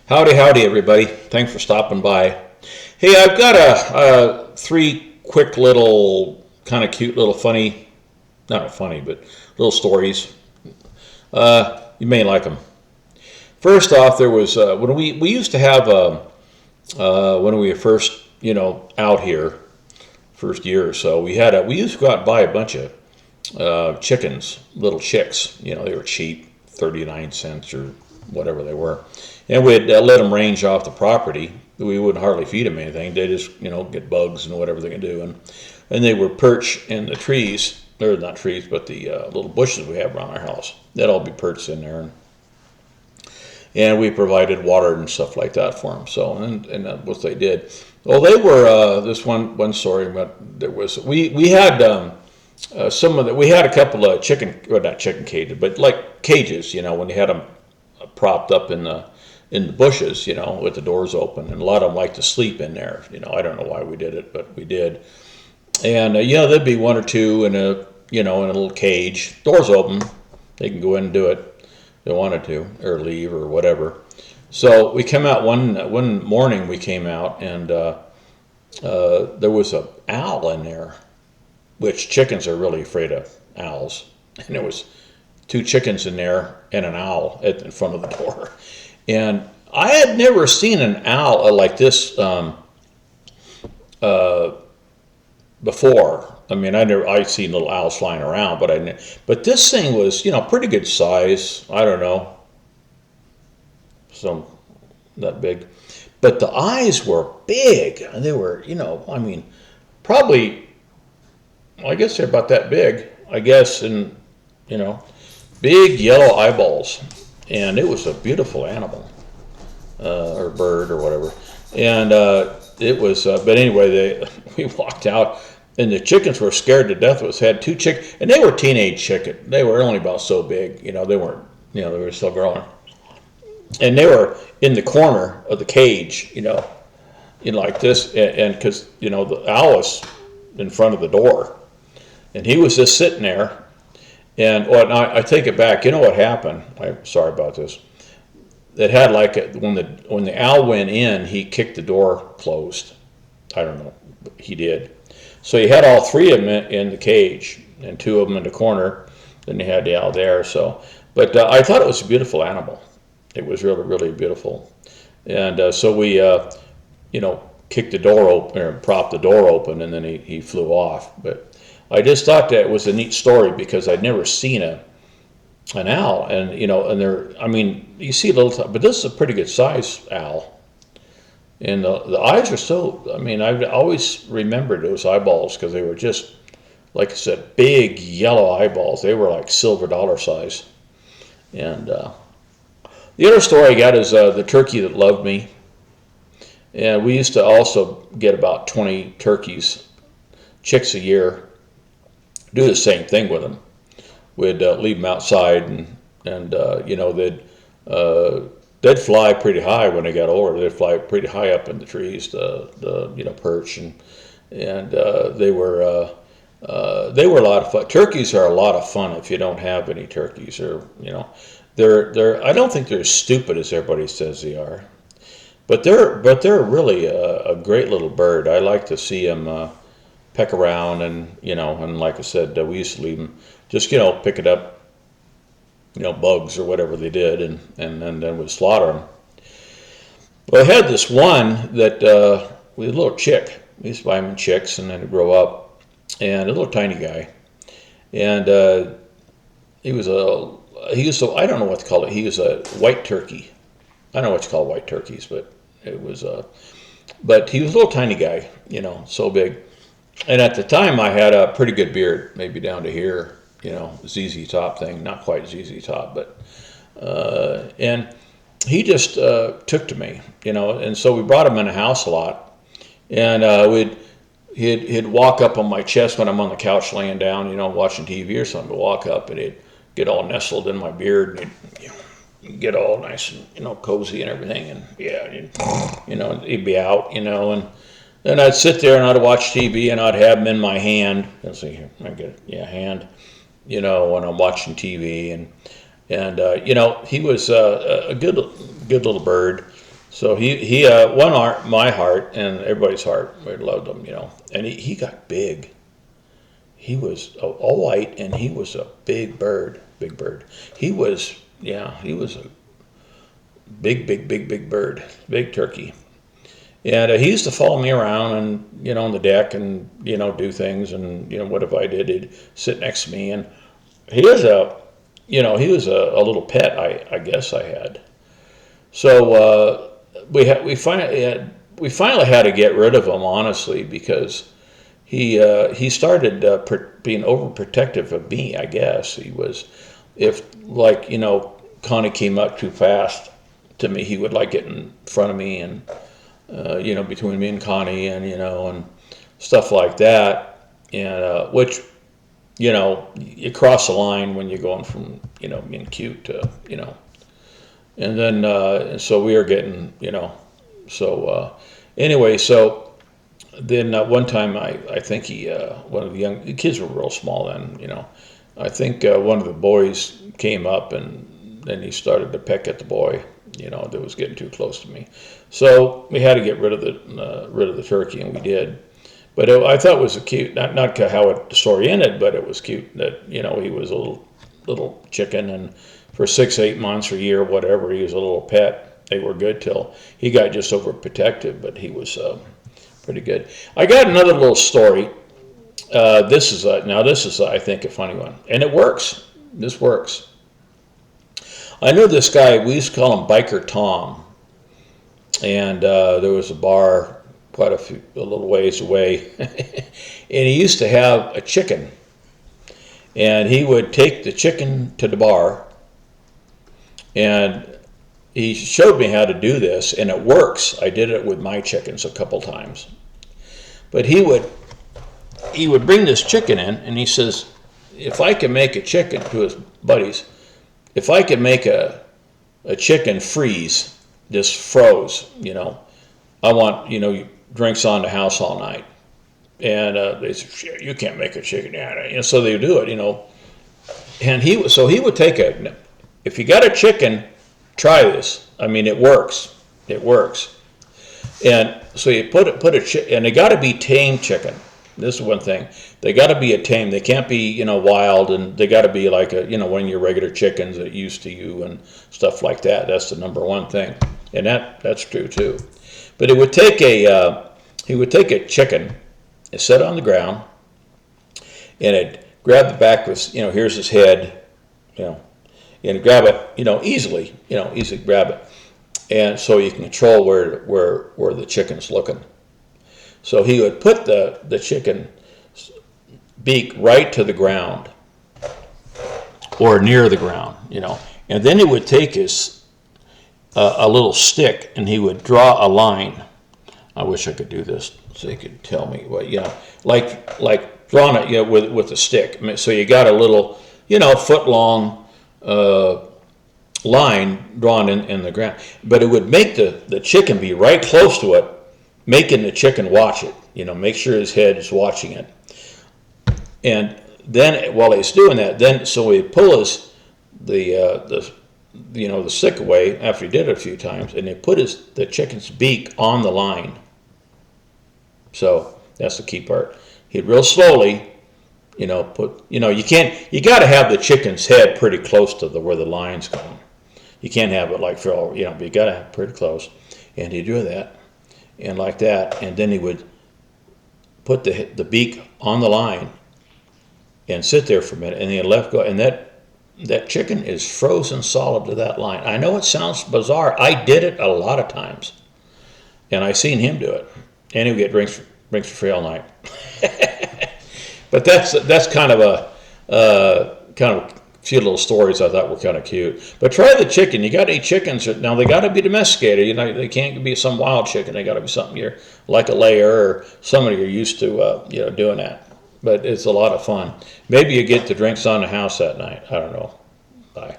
Howdy, howdy, everybody. Thanks for stopping by. Hey, I've got three quick little, kind of cute little funny, not funny, but little stories. You may like them. First off, there was when we used to have when we were first out here, first year or so, we used to go out and buy a bunch of chickens, little chicks. They were cheap, 39 cents or whatever they were, and we'd let them range off the property. We wouldn't hardly feed them anything. They just get bugs and whatever they can do, and they would perch in the trees, or not trees, but the little bushes we have around our house. They'd all be perched in there, and we provided water and stuff like that for them. So and that's what they did. Well, they were this one story. But there was we had. Some of the we had a couple of not chicken cages, but like cages, when you had them propped up in the bushes, with the doors open, and a lot of them like to sleep in there. I don't know why we did it, but we did. And there'd be one or two in a in a little cage, doors open, they can go in and do it if they wanted to, or leave or whatever. So we came out one morning. We came out, and there was a owl in there, which chickens are really afraid of owls. And there was two chickens in there and an owl in front of the door. And I had never seen an owl like this before. I mean, I'd seen little owls flying around, but this thing was, pretty good size. I don't know, some that big. But the eyes were big, and they were, probably, well, I guess they're about that big, I guess, and, big yellow eyeballs. And it was a beautiful animal, or bird, or whatever. And it was, but anyway, we walked out, and the chickens were scared to death. Had two chickens, and they were teenage chicken. They were only about so big, they weren't, they were still growing. And they were in the corner of the cage, like this, and because, the owl was in front of the door. And he was just sitting there, and I take it back. You know what happened? I'm sorry about this. It had when the owl went in, he kicked the door closed. I don't know, but he did. So you had all three of them in the cage, and two of them in the corner. Then you had the owl there. So, but I thought it was a beautiful animal. It was really, really beautiful. And so we, kicked the door open, or propped the door open, and then he flew off. But I just thought that was a neat story because I'd never seen an owl, and and you see little, but this is a pretty good size owl, and the eyes are so. I've always remembered those eyeballs because they were just, like I said, big yellow eyeballs. They were like silver dollar size. And the other story I got is the turkey that loved me, and we used to also get about 20 turkeys, chicks a year. Do the same thing with them. We'd leave them outside, and they'd fly pretty high when they got older. They'd fly pretty high up in the trees to perch, and they were a lot of fun. Turkeys are a lot of fun if you don't have any turkeys, or they're I don't think they're as stupid as everybody says they are, but they're really a great little bird. I like to see them peck around, and like I said, we used to leave them, just pick it up, bugs or whatever they did, and then we'd slaughter them. Well, I had this one that we had a little chick. We used to buy them in chicks, and then they grow up, and a little tiny guy, and he was I don't know what to call it. He was a white turkey. I don't know what you call white turkeys, but it was but he was a little tiny guy, so big. And at the time, I had a pretty good beard, maybe down to here, ZZ Top thing. Not quite ZZ Top, but and he just took to me, and so we brought him in the house a lot, and he'd walk up on my chest when I'm on the couch laying down, watching TV or something. He'd walk up, and he'd get all nestled in my beard, and he'd get all nice and cozy and everything, and he'd be out, and then I'd sit there and I'd watch TV, and I'd have him in my hand. Let's see here, I get it, hand, when I'm watching TV, and he was a good little bird, So he won my heart and everybody's heart. We loved him, you know. And he got big. He was all white, and he was a big bird, big bird. He was, yeah, he was a big bird, big turkey. And he used to follow me around and, on the deck and, do things. And, what if I did, he'd sit next to me. And he was he was a little pet, I guess I had. So we finally had to get rid of him, honestly, because he started being overprotective of me, I guess. He was, if, like, Connie came up too fast to me, he would, like, get in front of me and, between me and Connie and, and stuff like that. And, which, you cross the line when you're going from, being cute to, and then, and so we were getting, so anyway, so then one time I think one of the kids were real small then, I think one of the boys came up and then he started to peck at the boy, that was getting too close to me. So we had to get rid of the turkey, and we did. But I thought it was a cute, not how the story ended, but it was cute that, he was a little chicken, and for 6-8 months or a year, whatever, he was a little pet. They were good till he got just overprotective, but he was pretty good. I got another little story. This is I think a funny one, and it works. This works. I know this guy. We used to call him Biker Tom, and there was a bar quite a little ways away, and he used to have a chicken, and he would take the chicken to the bar, and he showed me how to do this, and it works. I did it with my chickens a couple times. But he would bring this chicken in, and he says, if I can make a chicken, to his buddies, if I could make a chicken freeze, just froze, I want, drinks on the house all night. And they said, shit, you can't make a chicken. So they do it, And he would take if you got a chicken, try this. I mean, it works. It works. And so you put a chicken, and they got to be tame chicken. This is one thing. They got to be a tame. They can't be, wild, and they got to be like one of your regular chickens that used to you and stuff like that. That's the number one thing, and that's true too. But he would take a chicken and set it on the ground, and it'd grab the back with, here's his head, and grab it, easily grab it. And so you can control where the chicken's looking. So he would put the chicken beak right to the ground or near the ground, and then he would take his a little stick and he would draw a line. I wish I could do this so you could tell me what, like drawing it, with a stick. So you got a little, foot long line drawn in the ground, but it would make the chicken be right close to it, making the chicken watch it, make sure his head is watching it. And then while he's doing that, so he pull the stick away after he did it a few times, and he put the chicken's beak on the line. So that's the key part. He'd real slowly, you got to have the chicken's head pretty close to where the line's going. You can't have it like but you got to have it pretty close. And he'd do that, and like that, and then he would put the beak on the line and sit there for a minute, and then he let go, and that chicken is frozen solid to that line. I know it sounds bizarre. I did it a lot of times, and I seen him do it, and he would get drinks for free all night. But that's kind of a few little stories I thought were kind of cute. But try the chicken. You got to eat chickens. Now they got to be domesticated. They can't be some wild chicken. They got to be something you're like a layer or somebody you're used to doing that. But it's a lot of fun. Maybe you get the drinks on the house that night. I don't know. Bye.